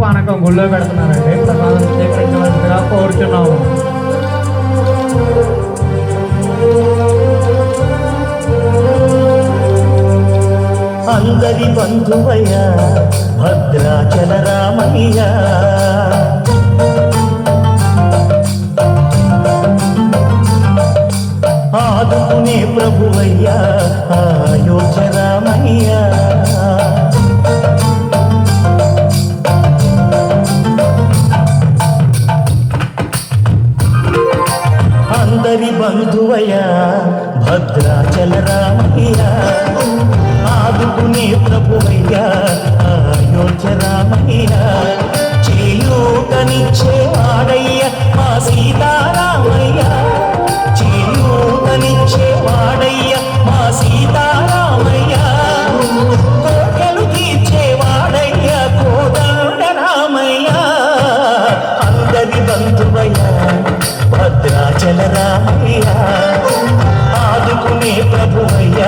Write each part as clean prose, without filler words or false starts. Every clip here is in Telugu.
పానకం గుళ్ళో పెడుతున్నారండి. ప్రసాదం స్వీకరించవలసిందిగా కోరుచున్నాము. అందరి బంధువయ్య భద్రాచల రామయ్య, ఆదుకునే ప్రభువయ్య అయోధ్య రామయ్య. అందరి బంధువయ్య భద్రాచల రామయ్య, ఆదుకునే ప్రభువయ్య అయోధ్య రామయ్య. చేయూతనిచ్చే వాడయ్య మా సీతారామయ్య, చేయూతనిచ్చే వాడయ్య మా సీతారామయ్య. కోటలు తీర్చే వాడయ్య కోదండ రామయ్య. అందరి బంధువయ్య భద్రాచల రామయ్య, ఆదుకునే ప్రభువయ్య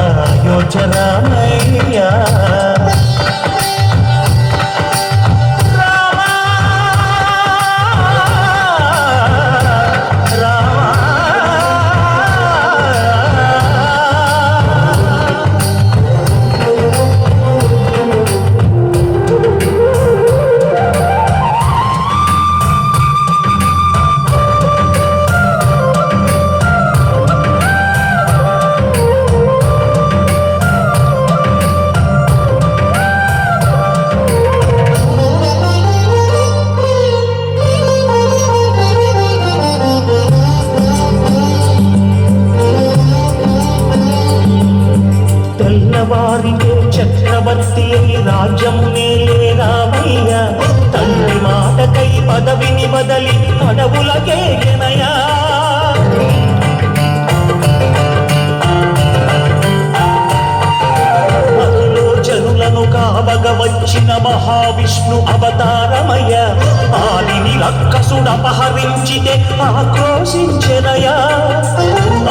అయోధ్య రామయ్య. తెల్లవారికే చక్రవర్తి అయి రాజ్యమునే రామయ్య, తండ్రి మాటకై పదవిని బదలి అడవులకే గెనయా. మధులో జనులను కావగ వచ్చిన మహావిష్ణు అవతారమయ్య, ఆదిని రక్కసుడపహరించితే ఆక్రోశించెనయా.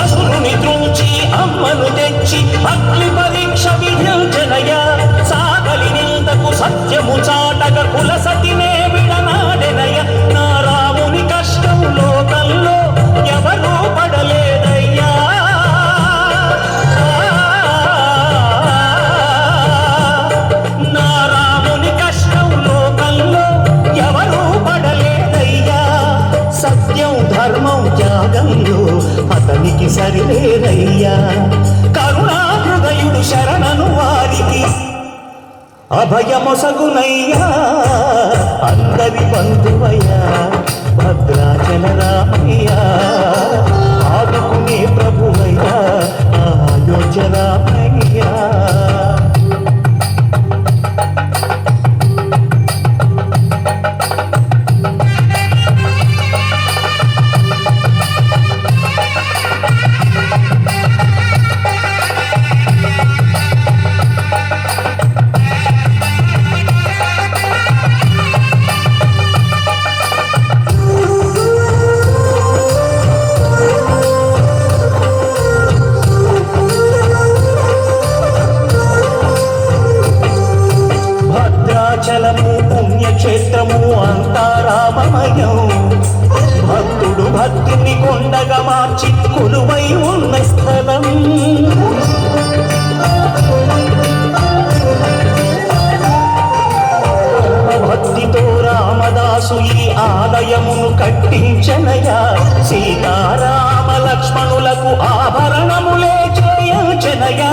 అసురుని త్రుంచి అమ్మను తెచ్చి అగ్ని పరీక్ష విధించెనయా. సాగలి నిందకు సత్యము చాటగ కుల సతినే విడనాడెనయ. నా రాముని కష్టం లోకంలో ఎవరూ పడలేదయ్యా. నా రాముని కష్టం లోకంలో ఎవరూ పడలేదయ్యా. సత్యం ధర్మం త్యాగంలో అతనికి సరిలేదయ్యా. కరుణా హృదయుడు శరణను వారికి అభయమొసగునయ్యా. అందరి బంధువయ్యా భద్రాచల రామయ్య, ఆదుకునే ప్రభువయ్యా అయోధ్య రామయ్య. భద్రాచలము పుణ్యక్షేత్రము అంతా రామమయం, భక్తుడు భక్తుని కొండగా మార్చి కొలువై ఉన్న స్థలం. భక్తితో రామదాసు ఈ ఆలయమును కట్టించనయా. సీతారామ లక్ష్మణులకు ఆభరణములే చేయించనయా.